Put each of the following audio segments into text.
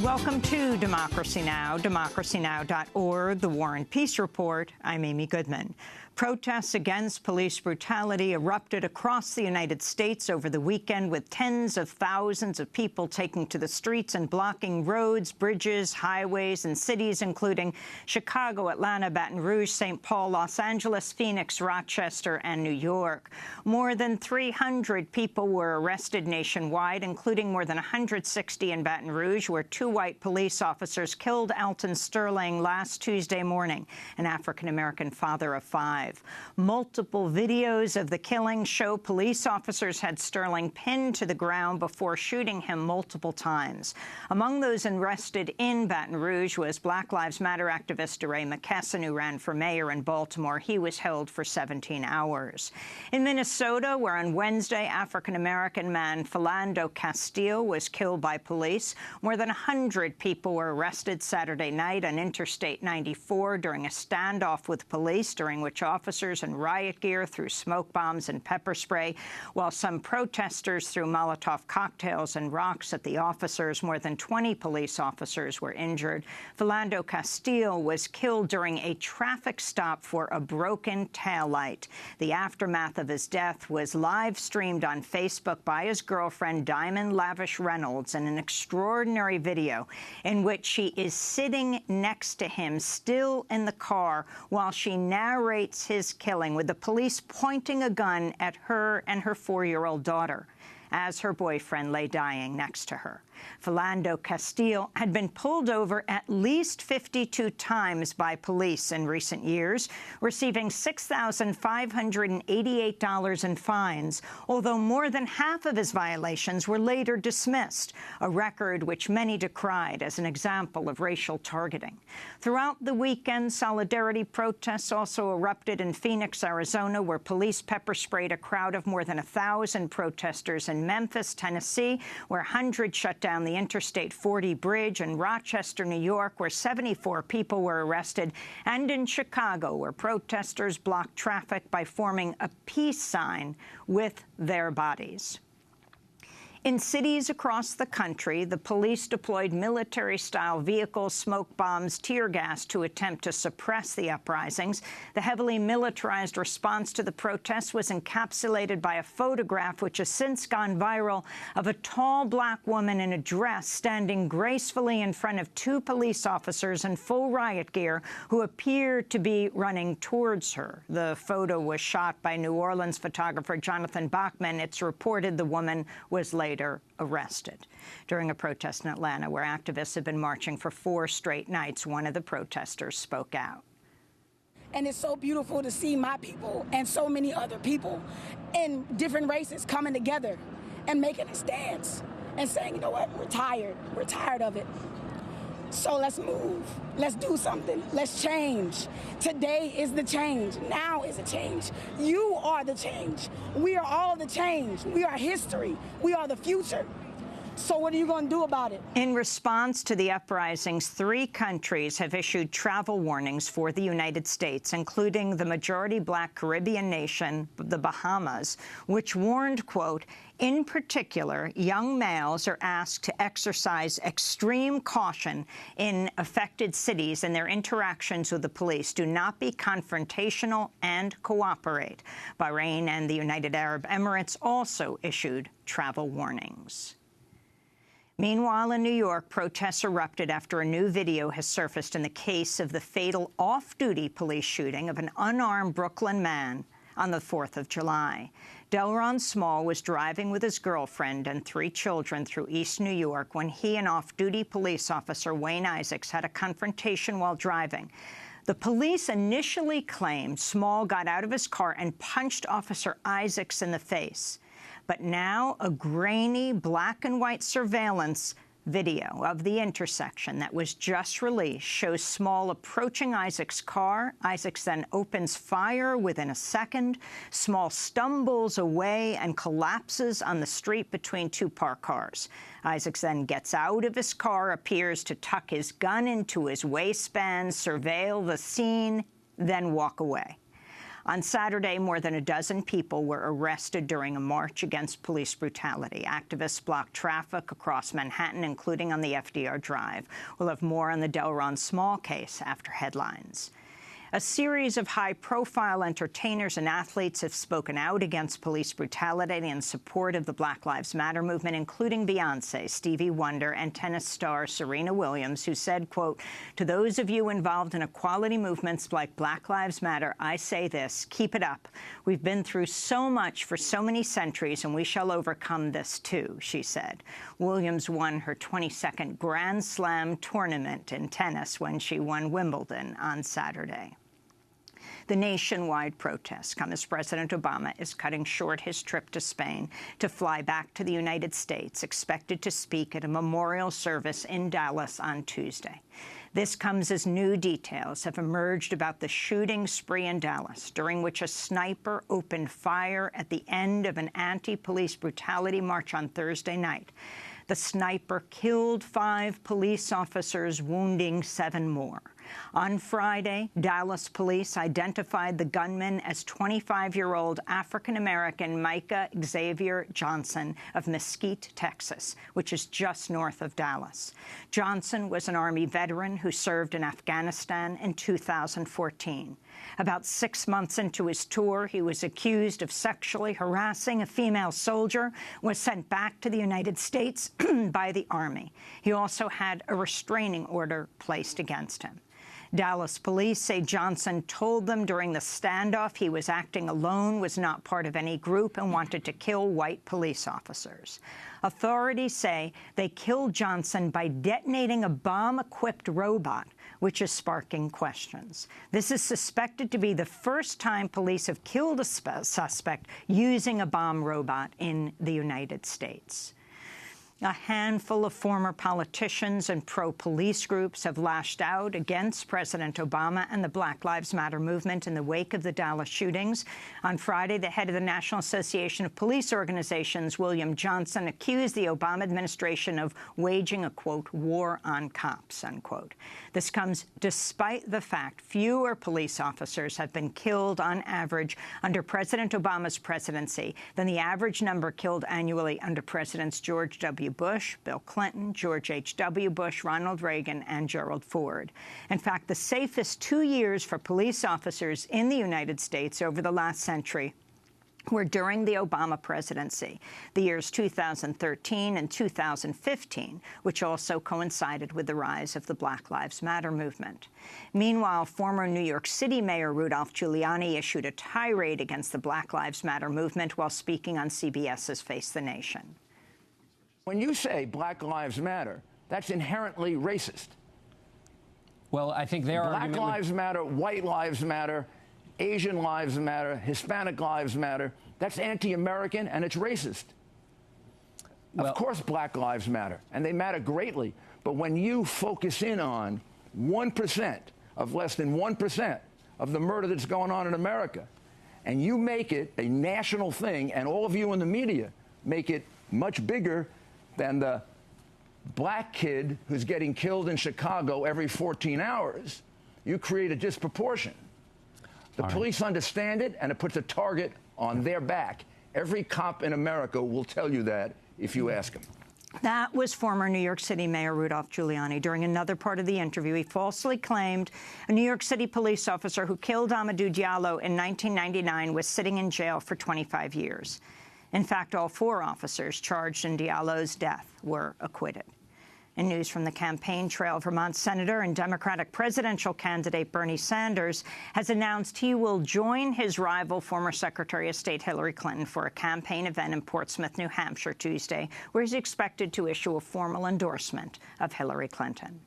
Welcome to Democracy Now!, democracynow.org, The War and Peace Report. I'm Amy Goodman. Protests against police brutality erupted across the United States over the weekend, with tens of thousands of people taking to the streets and blocking roads, bridges, highways, and cities, including Chicago, Atlanta, Baton Rouge, St. Paul, Los Angeles, Phoenix, Rochester, and New York. More than 300 people were arrested nationwide, including more than 160 in Baton Rouge, where two white police officers killed Alton Sterling last Tuesday morning, an African-American father of 5. Multiple videos of the killing show police officers had Sterling pinned to the ground before shooting him multiple times. Among those arrested in Baton Rouge was Black Lives Matter activist DeRay McKesson, who ran for mayor in Baltimore. He was held for 17 hours. In Minnesota, where on Wednesday African-American man Philando Castile was killed by police, more than 100 people were arrested Saturday night on Interstate 94 during a standoff with police, during which officers in riot gear threw smoke bombs and pepper spray, while some protesters threw Molotov cocktails and rocks at the officers. More than 20 police officers were injured. Philando Castile was killed during a traffic stop for a broken taillight. The aftermath of his death was live-streamed on Facebook by his girlfriend, Diamond Lavish Reynolds, in an extraordinary video in which she is sitting next to him, still in the car, while she narrates his killing, with the police pointing a gun at her and her 4-year-old daughter as her boyfriend lay dying next to her. Philando Castile had been pulled over at least 52 times by police in recent years, receiving $6,588 in fines, although more than half of his violations were later dismissed, a record which many decried as an example of racial targeting. Throughout the weekend, solidarity protests also erupted in Phoenix, Arizona, where police pepper-sprayed a crowd of more than 1,000 protesters. In Memphis, Tennessee, where hundreds shut down the Interstate 40 bridge, in Rochester, New York, where 74 people were arrested, and in Chicago, where protesters blocked traffic by forming a peace sign with their bodies. In cities across the country, the police deployed military-style vehicles, smoke bombs, tear gas to attempt to suppress the uprisings. The heavily militarized response to the protests was encapsulated by a photograph which has since gone viral of a tall black woman in a dress standing gracefully in front of two police officers in full riot gear who appeared to be running towards her. The photo was shot by New Orleans photographer Jonathan Bachman. It's reported the woman was later arrested. During a protest in Atlanta, where activists have been marching for 4 straight nights, one of the protesters spoke out. And it's so beautiful to see my people and so many other people in different races coming together and making a stance and saying, you know what, we're tired of it. So let's move. Let's do something. Let's change. Today is the change. Now is a change. You are the change. We are all the change. We are history. We are the future. So what are you going to do about it? In response to the uprisings, 3 countries have issued travel warnings for the United States, including the majority black Caribbean nation, the Bahamas, which warned, quote, "In particular, young males are asked to exercise extreme caution in affected cities and their interactions with the police. Do not be confrontational and cooperate." Bahrain and the United Arab Emirates also issued travel warnings. Meanwhile, in New York, protests erupted after a new video has surfaced in the case of the fatal off-duty police shooting of an unarmed Brooklyn man on the 4th of July. Delron Small was driving with his girlfriend and 3 children through East New York when he and off-duty police officer Wayne Isaacs had a confrontation while driving. The police initially claimed Small got out of his car and punched Officer Isaacs in the face. But now a grainy black and white surveillance video of the intersection that was just released shows Small approaching Isaac's car. Isaacs then opens fire within a second. Small stumbles away and collapses on the street between 2 parked cars. Isaacs then gets out of his car, appears to tuck his gun into his waistband, surveil the scene, then walk away. On Saturday, more than a dozen people were arrested during a march against police brutality. Activists blocked traffic across Manhattan, including on the FDR Drive. We'll have more on the Delron Small case after headlines. A series of high-profile entertainers and athletes have spoken out against police brutality in support of the Black Lives Matter movement, including Beyoncé, Stevie Wonder, and tennis star Serena Williams, who said, quote, "To those of you involved in equality movements like Black Lives Matter, I say this, keep it up. We've been through so much for so many centuries, and we shall overcome this too," she said. Williams won her 22nd Grand Slam tournament in tennis when she won Wimbledon on Saturday. The nationwide protests come as President Obama is cutting short his trip to Spain to fly back to the United States, expected to speak at a memorial service in Dallas on Tuesday. This comes as new details have emerged about the shooting spree in Dallas, during which a sniper opened fire at the end of an anti-police brutality march on Thursday night. The sniper killed 5 police officers, wounding 7 more. On Friday, Dallas police identified the gunman as 25-year-old African-American Micah Xavier Johnson of Mesquite, Texas, which is just north of Dallas. Johnson was an Army veteran who served in Afghanistan in 2014. About 6 months into his tour, he was accused of sexually harassing a female soldier, was sent back to the United States by the Army. He also had a restraining order placed against him. Dallas police say Johnson told them during the standoff he was acting alone, was not part of any group, and wanted to kill white police officers. Authorities say they killed Johnson by detonating a bomb-equipped robot, which is sparking questions. This is suspected to be the first time police have killed a suspect using a bomb robot in the United States. A handful of former politicians and pro-police groups have lashed out against President Obama and the Black Lives Matter movement in the wake of the Dallas shootings. On Friday, the head of the National Association of Police Organizations, William Johnson, accused the Obama administration of waging a, quote, war on cops, unquote. This comes despite the fact fewer police officers have been killed on average under President Obama's presidency than the average number killed annually under Presidents George W. Bush, Bill Clinton, George H.W. Bush, Ronald Reagan, and Gerald Ford. In fact, the safest 2 years for police officers in the United States over the last century were during the Obama presidency, the years 2013 and 2015, which also coincided with the rise of the Black Lives Matter movement. Meanwhile, former New York City Mayor Rudolph Giuliani issued a tirade against the Black Lives Matter movement while speaking on CBS's Face the Nation. When you say Black Lives Matter, that's inherently racist. Well, I think their Black Lives Matter, White Lives Matter, Asian Lives Matter, Hispanic Lives Matter. That's anti-American and it's racist. Well, of course Black Lives matter, and they matter greatly. But when you focus in on 1% of less than 1% of the murder that's going on in America, and you make it a national thing, and all of you in the media make it much bigger than the black kid who's getting killed in Chicago every 14 hours, you create a disproportion. The police understand it, and it puts a target on their back. Every cop in America will tell you that if you ask them. That was former New York City Mayor Rudolph Giuliani. During another part of the interview, he falsely claimed a New York City police officer who killed Amadou Diallo in 1999 was sitting in jail for 25 years. In fact, all 4 officers charged in Diallo's death were acquitted. In news from the campaign trail, Vermont Senator and Democratic presidential candidate Bernie Sanders has announced he will join his rival, former Secretary of State Hillary Clinton, for a campaign event in Portsmouth, New Hampshire, Tuesday, where he's expected to issue a formal endorsement of Hillary Clinton.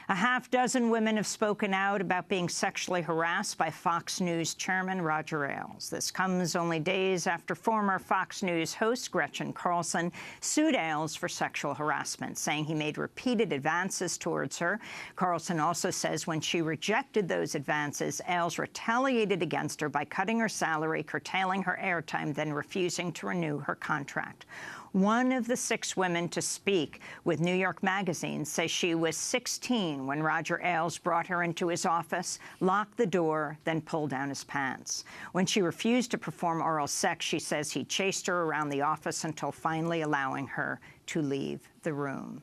A half-dozen women have spoken out about being sexually harassed by Fox News chairman Roger Ailes. This comes only days after former Fox News host Gretchen Carlson sued Ailes for sexual harassment, saying he made repeated advances towards her. Carlson also says when she rejected those advances, Ailes retaliated against her by cutting her salary, curtailing her airtime, then refusing to renew her contract. One of the 6 women to speak with New York Magazine says she was 16 when Roger Ailes brought her into his office, locked the door, then pulled down his pants. When she refused to perform oral sex, she says he chased her around the office until finally allowing her to leave the room.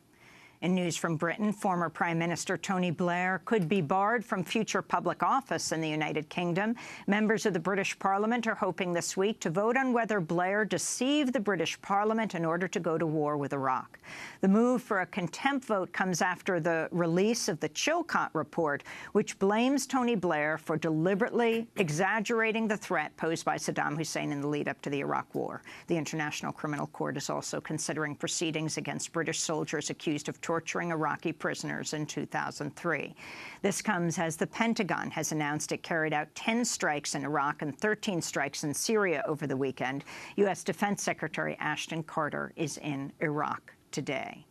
In news from Britain, former Prime Minister Tony Blair could be barred from future public office in the United Kingdom. Members of the British Parliament are hoping this week to vote on whether Blair deceived the British Parliament in order to go to war with Iraq. The move for a contempt vote comes after the release of the Chilcot report, which blames Tony Blair for deliberately exaggerating the threat posed by Saddam Hussein in the lead-up to the Iraq War. The International Criminal Court is also considering proceedings against British soldiers accused of torturing Iraqi prisoners in 2003. This comes as the Pentagon has announced it carried out 10 strikes in Iraq and 13 strikes in Syria over the weekend. U.S. Defense Secretary Ashton Carter is in Iraq today.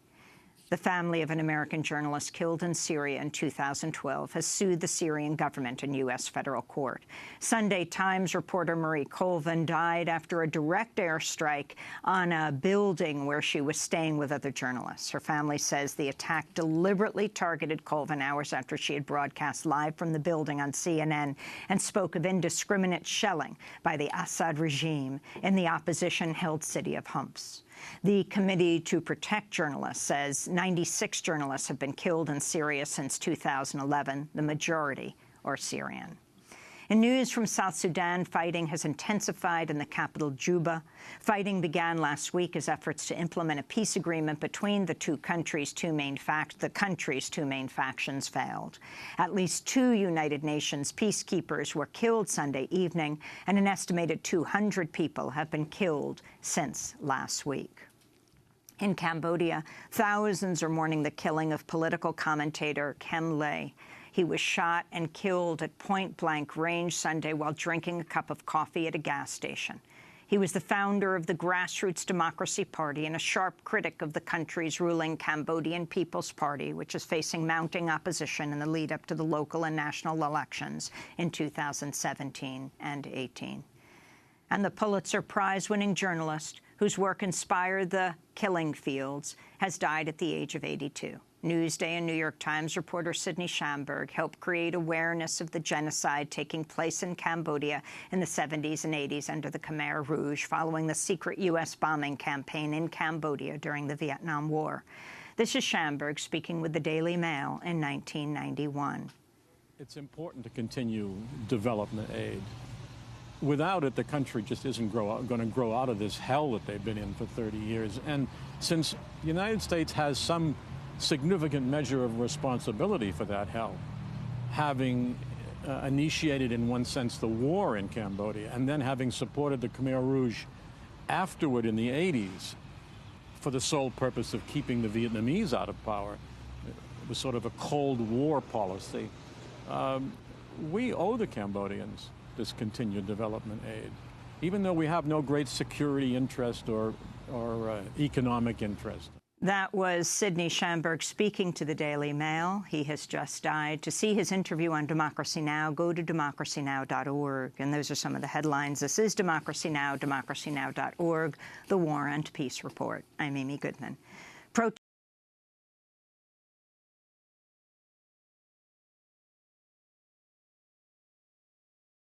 The family of an American journalist killed in Syria in 2012 has sued the Syrian government in U.S. federal court. Sunday Times reporter Marie Colvin died after a direct airstrike on a building where she was staying with other journalists. Her family says the attack deliberately targeted Colvin hours after she had broadcast live from the building on CNN and spoke of indiscriminate shelling by the Assad regime in the opposition-held city of Homs. The Committee to Protect Journalists says 96 journalists have been killed in Syria since 2011. The majority are Syrian. In news from South Sudan, fighting has intensified in the capital, Juba. Fighting began last week as efforts to implement a peace agreement between the country's two main factions failed. At least 2 United Nations peacekeepers were killed Sunday evening, and an estimated 200 people have been killed since last week. In Cambodia, thousands are mourning the killing of political commentator Kem Lay. He was shot and killed at point-blank range Sunday while drinking a cup of coffee at a gas station. He was the founder of the Grassroots Democracy Party and a sharp critic of the country's ruling Cambodian People's Party, which is facing mounting opposition in the lead-up to the local and national elections in 2017 and 18. And the Pulitzer Prize-winning journalist, whose work inspired the Killing Fields, has died at the age of 82. Newsday and New York Times reporter Sidney Schamberg helped create awareness of the genocide taking place in Cambodia in the 70s and 80s under the Khmer Rouge following the secret U.S. bombing campaign in Cambodia during the Vietnam War. This is Schamberg speaking with the Daily Mail in 1991. It's important to continue development aid. Without it, the country just isn't going to grow out of this hell that they've been in for 30 years. And since the United States has some significant measure of responsibility for that hell, having initiated, in one sense, the war in Cambodia, and then having supported the Khmer Rouge afterward in the 80s for the sole purpose of keeping the Vietnamese out of power. It was sort of a Cold War policy. We owe the Cambodians this continued development aid, even though we have no great security interest or economic interest. That was Sidney Schamberg speaking to the Daily Mail. He has just died. To see his interview on Democracy Now!, go to democracynow.org. And those are some of the headlines. This is Democracy Now!, democracynow.org, The War and Peace Report. I'm Amy Goodman.